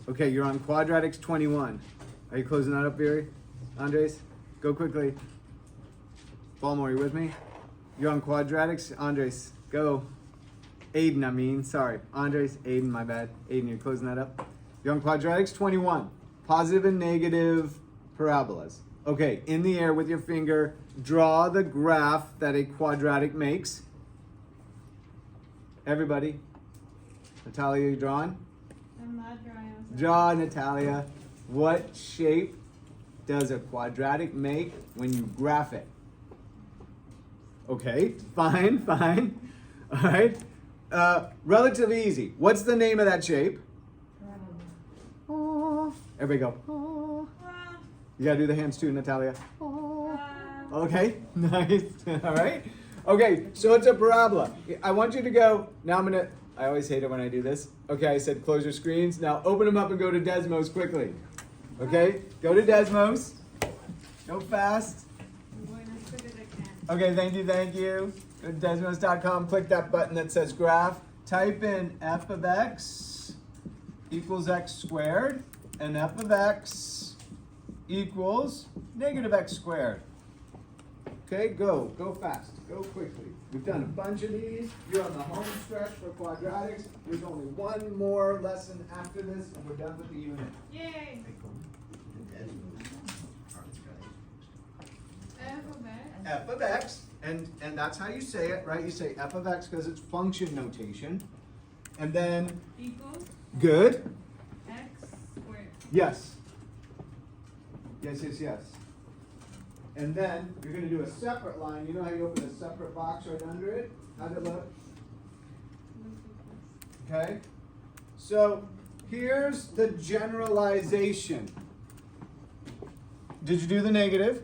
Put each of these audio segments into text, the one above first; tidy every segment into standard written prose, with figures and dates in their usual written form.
Okay, you're on Quadratics 21. Are you closing that up, Barry? Andres? Go quickly. Baltimore, you with me? You're on Quadratics. Andres, go. Aiden, I mean. Sorry. Andres, Aiden, my bad. Aiden, you're closing that up? You're on Quadratics 21. Positive and negative parabolas. Okay, in the air with your finger, draw the graph that a quadratic makes. Everybody. Natalia, you drawing? I'm not drawing. Draw, Natalia. What shape does a quadratic make when you graph it? Okay, fine, fine. All right. Relatively easy. What's the name of that shape? Everybody go. You gotta do the hands too, Natalia. Okay, nice. All right. Okay, so it's a parabola. I want you to go. Now I always hate it when I do this. Okay, I said close your screens. Now open them up and go to Desmos quickly. Okay, go to Desmos. Go fast. I'm going as quick as I can. Okay, thank you. Go to Desmos.com, click that button that says graph. Type in f of x equals x squared, and f of x equals negative x squared. Okay, go fast, go quickly. We've done a bunch of these. You're on the home stretch for quadratics. There's only one more lesson after this, and we're done with the unit. Yay! F of x, and that's how you say it, right? You say f of x because it's function notation. And then, Equals good. x squared. Yes. Yes. And then you're going to do a separate line. You know how you open a separate box right under it? How'd it look? Okay. So here's the generalization. Did you do the negative?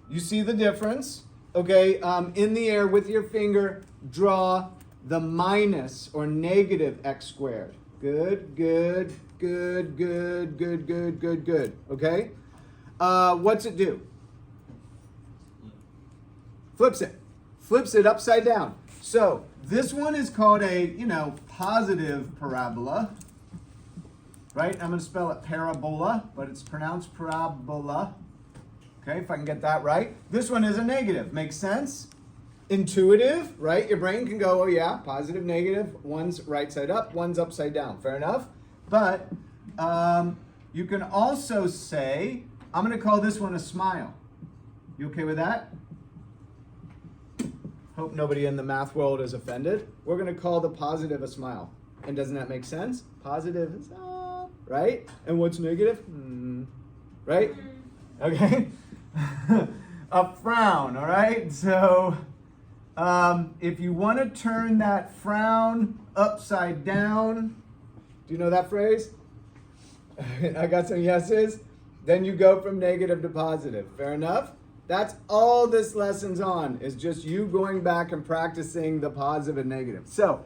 You see the difference? Okay. In the air with your finger, draw the minus or negative x squared. Good. Okay. What's it do? Flips it upside down. So this one is called a, positive parabola, right? I'm going to spell it parabola, but it's pronounced parabola. Okay, if I can get that right. This one is a negative. Makes sense? Intuitive, right? Your brain can go, oh yeah, positive, negative. One's right side up, one's upside down. Fair enough? But you can also say, I'm going to call this one a smile. You okay with that? Hope nobody in the math world is offended. We're going to call the positive a smile. And doesn't that make sense? Positive is up, right? And what's negative? Right? Okay. A frown, all right? So if you want to turn that frown upside down, do you know that phrase? I got some yeses. Then you go from negative to positive. Fair enough? That's all this lesson's on, is just you going back and practicing the positive and negative. So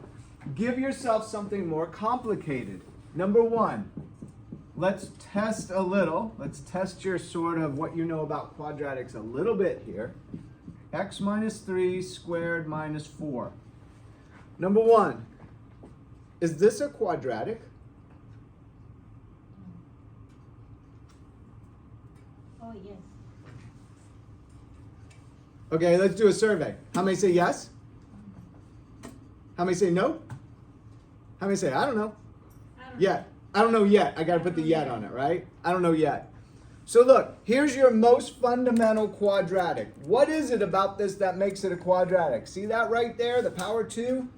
give yourself something more complicated. Number one, let's test a little. Let's test your sort of what you know about quadratics a little bit here. X minus 3 squared minus 4. Number one, is this a quadratic? Oh, yes. Okay, let's do a survey. How many say yes? How many say no? How many say, I don't know? Yet. I don't know yet. I got to put the yet on it, right? I don't know yet. So look, here's your most fundamental quadratic. What is it about this that makes it a quadratic? See that right there, the power 2?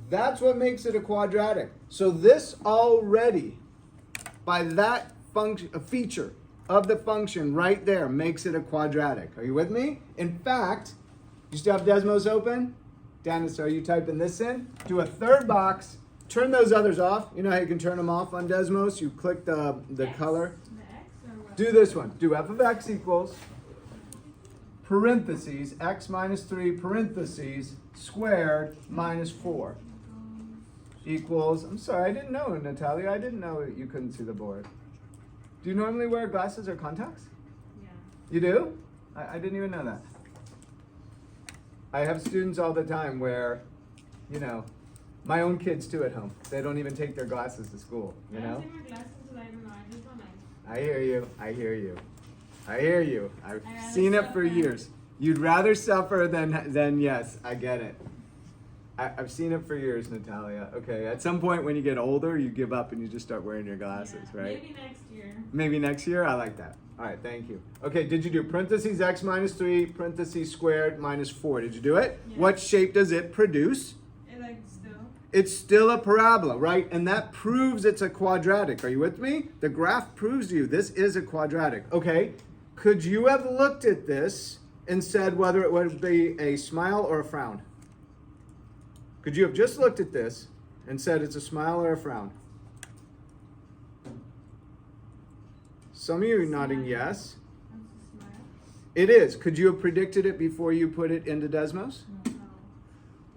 That's what makes it a quadratic. So this already, by that function, a feature of the function right there, makes it a quadratic. Are you with me? In fact, you still have Desmos open? Dennis, are you typing this in? Do a third box. Turn those others off. You know how you can turn them off on Desmos? You click the color. The x or what? Do this one. Do f of x equals parentheses x minus 3 parentheses squared minus 4 equals, I'm sorry, I didn't know, Natalia. I didn't know you couldn't see the board. Do you normally wear glasses or contacts? Yeah. You do? I didn't even know that. I have students all the time where, my own kids too at home. They don't even take their glasses to school, I don't take my glasses because I don't know. I I hear you. I hear you. I hear you. I've I'd rather seen it for suffer. years. You'd rather suffer than yes, I get it. I've seen it for years, Natalia. Okay, at some point when you get older, you give up and you just start wearing your glasses, Yeah, right? Maybe next year. Maybe next year? I like that. All right, thank you. Okay, did you do parentheses x minus 3, parentheses squared minus 4? Did you do it? Yeah. What shape does it produce? It like still. It's still a parabola, right? And that proves it's a quadratic. Are you with me? The graph proves to you this is a quadratic. Okay, could you have looked at this and said whether it would be a smile or a frown? Could you have just looked at this and said it's a smile or a frown? Some of you are nodding Smile. yes. That's a smile. It is. Could you have predicted it before you put it into Desmos? No.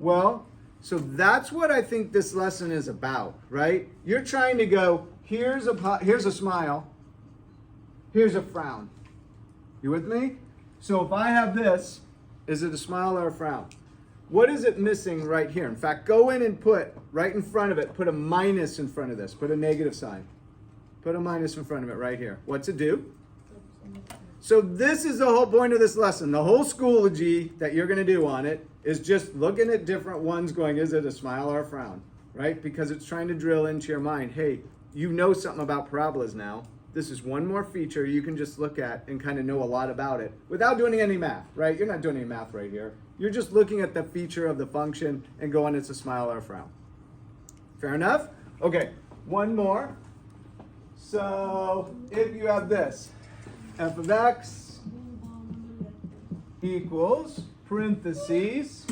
Well, so that's what I think this lesson is about, right? You're trying to go, here's a smile, here's a frown. You with me? So if I have this, is it a smile or a frown? What is it missing right here? In fact, go in and put, right in front of it, put a minus in front of this. Put a negative sign. Put a minus in front of it right here. What's it do? So this is the whole point of this lesson. The whole Schoology that you're going to do on it is just looking at different ones going, is it a smile or a frown? Right? Because it's trying to drill into your mind, hey, you know something about parabolas now. This is one more feature you can just look at and kind of know a lot about it without doing any math, right? You're not doing any math right here. You're just looking at the feature of the function and going, it's a smile or a frown. Fair enough? Okay, one more. So if you have this, f of x equals parentheses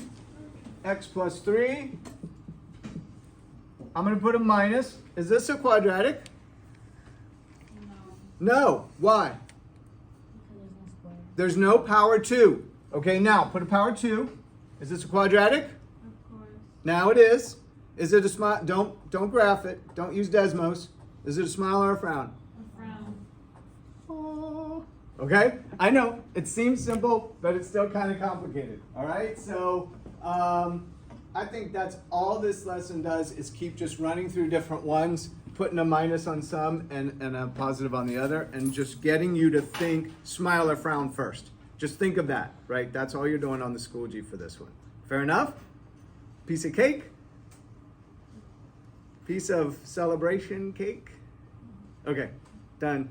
x plus 3. I'm going to put a minus. Is this a quadratic? No. No. Why? There's no power 2. Okay, now put a power 2. Is this a quadratic? Of course. Now it is. Is it a smile? Don't graph it. Don't use Desmos. Is it a smile or a frown? A frown. Oh. Okay, I know it seems simple, but it's still kind of complicated. All right, so I think that's all this lesson does is keep just running through different ones, putting a minus on some and a positive on the other, and just getting you to think smile or frown first. Just think of that, right? That's all you're doing on the Schoology for this one. Fair enough? Piece of cake? Piece of celebration cake? Okay, done.